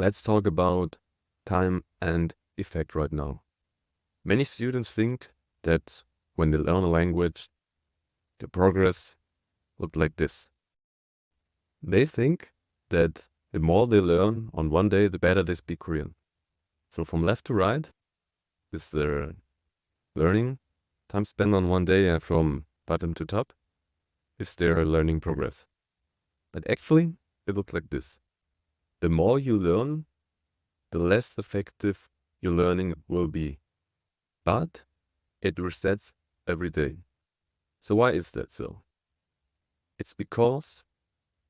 Let's talk about time and effect right now. Many students think that when they learn a language, the progress look like this. They think that the more they learn on one day, the better they speak Korean. So from left to right is their learning time spent on one day, and from bottom to top is their learning progress. But actually, it looks like this. The more you learn, the less effective your learning will be. But it resets every day. So why is that so? It's because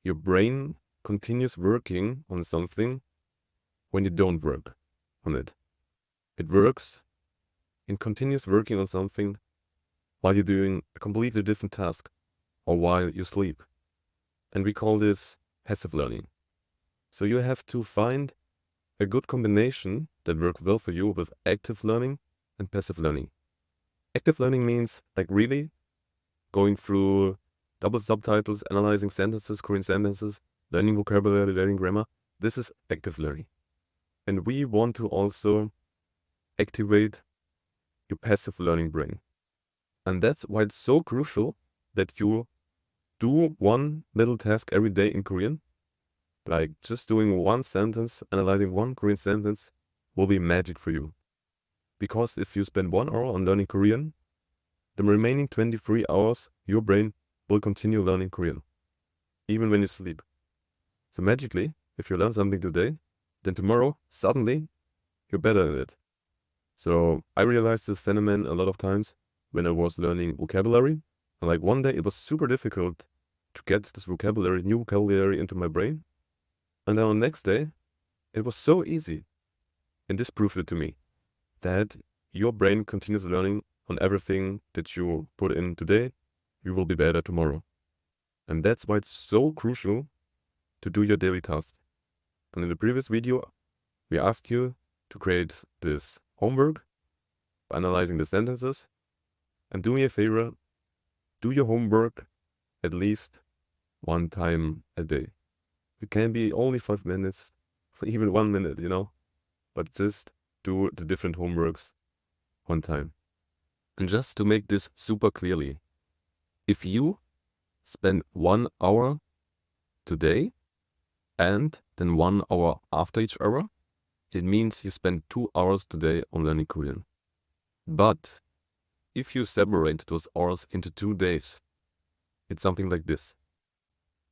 your brain continues working on something when you don't work on it. It works and continues working on something while you're doing a completely different task or while you sleep. And we call this passive learning. So you have to find a good combination that works well for you with active learning and passive learning. Active learning means like really going through double subtitles, analyzing sentences, Korean sentences, learning vocabulary, learning grammar. This is active learning. And we want to also activate your passive learning brain. And that's why it's so crucial that you do one little task every day in Korean. Like just doing one sentence, analyzing one Korean sentence will be magic for you. Because if you spend 1 hour on learning Korean, the remaining 23 hours, your brain will continue learning Korean, even when you sleep. So magically, if you learn something today, then tomorrow, suddenly, you're better at it. So I realized this phenomenon a lot of times when I was learning vocabulary. And like one day it was super difficult to get this vocabulary, new vocabulary into my brain. And then on the next day, it was so easy. And this proved it to me that your brain continues learning on everything that you put in today. You will be better tomorrow. And that's why it's so crucial to do your daily tasks. And in the previous video, we asked you to create this homework by analyzing the sentences. And do me a favor, do your homework at least one time a day. It can be only 5 minutes, even 1 minute, but just do the different homeworks one time. And just to make this super clearly, if you spend 1 hour today and then 1 hour after each hour, it means you spend 2 hours today on learning Korean. But if you separate those hours into 2 days, it's something like this.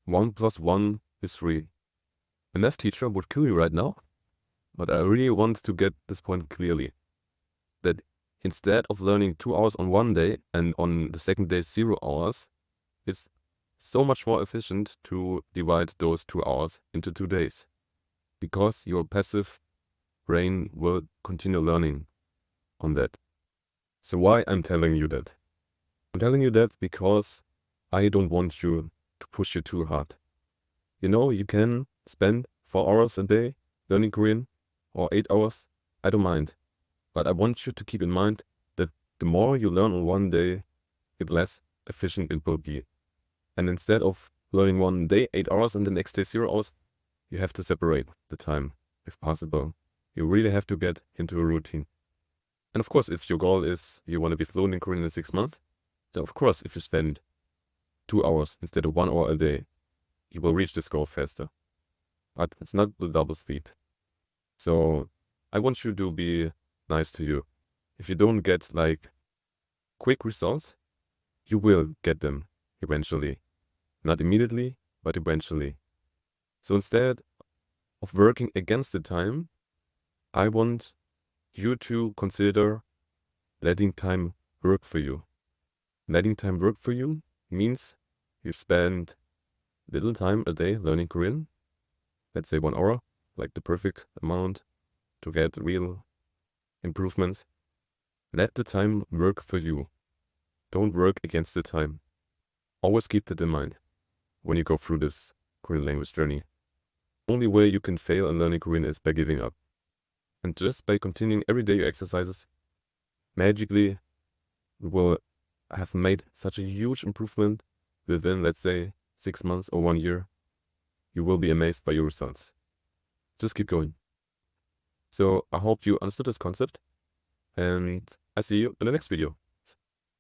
1 plus 1 is 3. A math teacher would kill you right now, but I really want to get this point clearly. That instead of learning 2 hours on one day and on the second day 0 hours, it's so much more efficient to divide those 2 hours into 2 days. Because your passive brain will continue learning on that. So why I'm telling you that? I'm telling you that because I don't want you to push you too hard. You can spend 4 hours a day learning Korean or 8 hours. I don't mind. But I want you to keep in mind that the more you learn on one day, the less efficient it will be. And instead of learning one day 8 hours and the next day 0 hours, you have to separate the time if possible. You really have to get into a routine. And of course, if your goal is you want to be fluent in Korean in 6 months, then of course, if you spend 2 hours instead of 1 hour a day, you will reach this goal faster. But it's not the double speed. So I want you to be nice to you. If you don't get like quick results, you will get them eventually. Not immediately, but eventually. So instead of working against the time, I want you to consider letting time work for you. Letting time work for you means you spend little time a day learning Korean. Let's say 1 hour, like the perfect amount to get real improvements. Let the time work for you. Don't work against the time. Always keep that in mind when you go through this Korean language journey. The only way you can fail in learning Korean is by giving up. And just by continuing every day your exercises, magically you will have made such a huge improvement within, let's say, 6 months or 1 year. You will be amazed by your results. Just keep going. So I hope you understood this concept, and I see you in the next video.